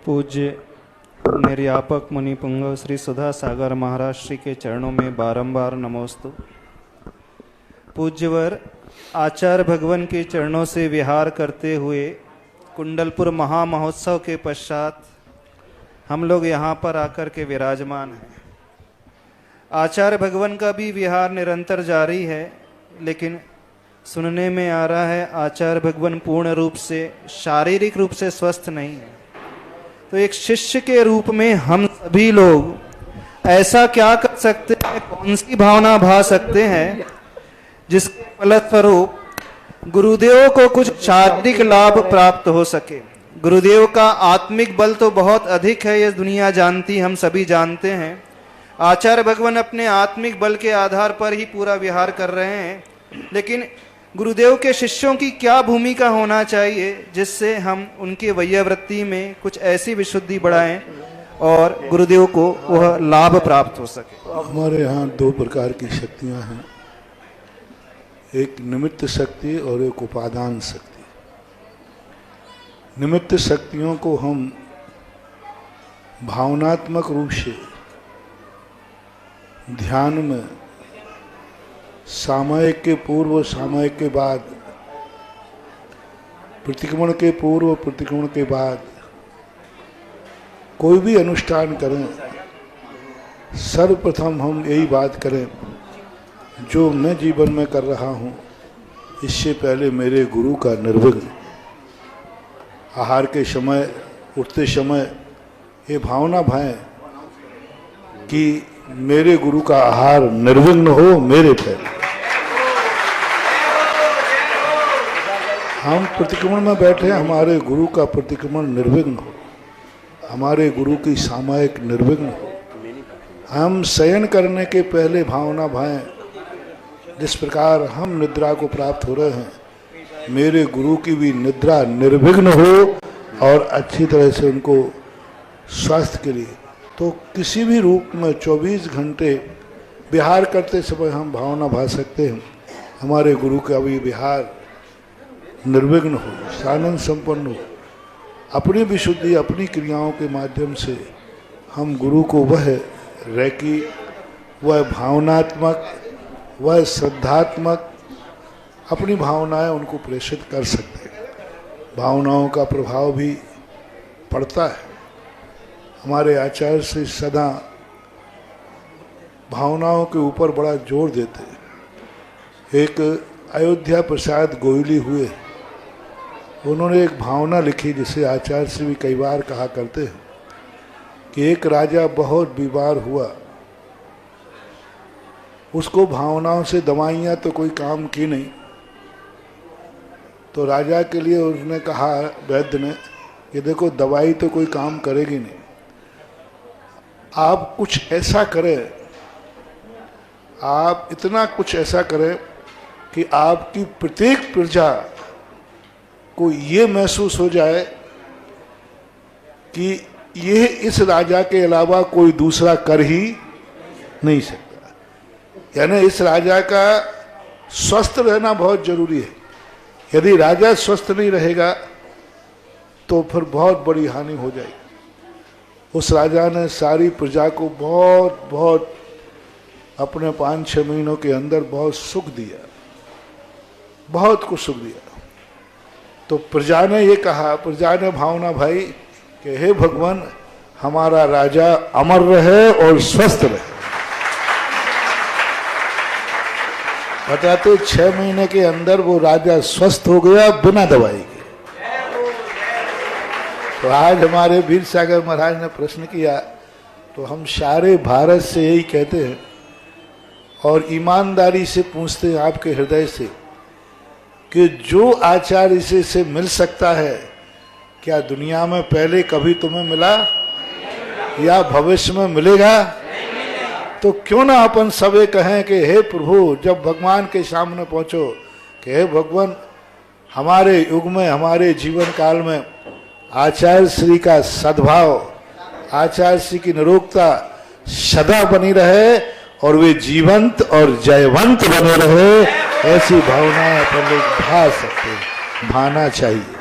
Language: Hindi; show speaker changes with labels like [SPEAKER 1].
[SPEAKER 1] पूज्य निर्यापक मुनि पुंगव श्री सुधा सागर महाराज श्री के चरणों में बारंबार नमोस्तु। पूज्यवर आचार्य भगवान के चरणों से विहार करते हुए कुंडलपुर महामहोत्सव के पश्चात हम लोग यहाँ पर आकर के विराजमान हैं। आचार्य भगवान का भी विहार निरंतर जारी है, लेकिन सुनने में आ रहा है आचार्य भगवान पूर्ण रूप से शारीरिक रूप से स्वस्थ नहीं है। तो एक शिष्य के रूप में हम सभी लोग ऐसा क्या कर सकते हैं, कौन सी भावना भा सकते हैं जिसके फलस्वरूप गुरुदेव को कुछ शारीरिक लाभ प्राप्त हो सके। गुरुदेव का आत्मिक बल तो बहुत अधिक है, ये दुनिया जानती, हम सभी जानते हैं। आचार्य भगवान अपने आत्मिक बल के आधार पर ही पूरा विहार कर रहे हैं, लेकिन गुरुदेव के शिष्यों की क्या भूमिका होना चाहिए जिससे हम उनके वैयावृत्ति में कुछ ऐसी विशुद्धि बढ़ाएं और गुरुदेव को वह लाभ प्राप्त हो सके।
[SPEAKER 2] हमारे यहाँ दो प्रकार की शक्तियाँ हैं, एक निमित्त शक्ति और एक उपादान शक्ति। निमित्त शक्तियों को हम भावनात्मक रूप से ध्यान में सामयिक के पूर्व, सामयिक के बाद, प्रतिक्रमण के पूर्व, प्रतिक्रमण के बाद कोई भी अनुष्ठान करें, सर्वप्रथम हम यही बात करें, जो मैं जीवन में कर रहा हूँ इससे पहले मेरे गुरु का निर्विघ्न। आहार के समय, उठते समय ये भावना भाएं कि मेरे गुरु का आहार निर्विघ्न हो मेरे पहले। हम प्रतिक्रमण में बैठे, हमारे गुरु का प्रतिक्रमण निर्विघ्न हो, हमारे गुरु की सामयिक निर्विघ्न हो। हम शयन करने के पहले भावना भाएं, जिस प्रकार हम निद्रा को प्राप्त हो रहे हैं, मेरे गुरु की भी निद्रा निर्विघ्न हो और अच्छी तरह से उनको स्वास्थ्य के लिए। तो किसी भी रूप में 24 घंटे विहार करते समय हम भावना भा सकते हैं, हमारे गुरु का भी विहार निर्विघ्न हो, सानंद संपन्न हो। अपनी विशुद्धि, अपनी क्रियाओं के माध्यम से हम गुरु को वह रैकी, वह भावनात्मक, वह श्रद्धात्मक अपनी भावनाएं उनको प्रेषित कर सकते हैं। भावनाओं का प्रभाव भी पड़ता है। हमारे आचार्य से सदा भावनाओं के ऊपर बड़ा जोर देते हैं। एक अयोध्या प्रसाद गोयली हुए, उन्होंने एक भावना लिखी जिसे आचार्य से भी कई बार कहा करते हैं कि एक राजा बहुत बीमार हुआ, उसको भावनाओं से दवाइयाँ तो कोई काम की नहीं, तो राजा के लिए उसने कहा, वैद्य ने, कि देखो दवाई तो कोई काम करेगी नहीं, आप कुछ ऐसा करें, आप इतना कुछ ऐसा करें कि आपकी प्रत्येक प्रजा को ये महसूस हो जाए कि ये इस राजा के अलावा कोई दूसरा कर ही नहीं सकता। यानी इस राजा का स्वस्थ रहना बहुत जरूरी है। यदि राजा स्वस्थ नहीं रहेगा तो फिर बहुत बड़ी हानि हो जाएगी। उस राजा ने सारी प्रजा को बहुत अपने 5-6 महीनों के अंदर बहुत सुख दिया, बहुत कुछ सुख दिया। तो प्रजा ने ये कहा, प्रजा ने भावना भाई कि हे भगवान, हमारा राजा अमर रहे और स्वस्थ रहे। बताते 6 महीने के अंदर वो राजा स्वस्थ हो गया बिना दवाई के। तो आज हमारे वीर सागर महाराज ने प्रश्न किया, तो हम सारे भारत से यही कहते हैं और ईमानदारी से पूछते हैं आपके हृदय से कि जो आचार्य से मिल सकता है, क्या दुनिया में पहले कभी तुम्हें मिला या भविष्य में मिलेगा? तो क्यों ना अपन सबे कहें कि हे प्रभु, जब भगवान के सामने पहुंचो कि हे भगवान, हमारे युग में, हमारे जीवन काल में आचार्य श्री का सद्भाव, आचार्य श्री की निरोगता सदा बनी रहे और वे जीवंत और जयवंत बने रहे। ऐसी भावनाएं अपन लोग भा सकते हैं, भाना चाहिए।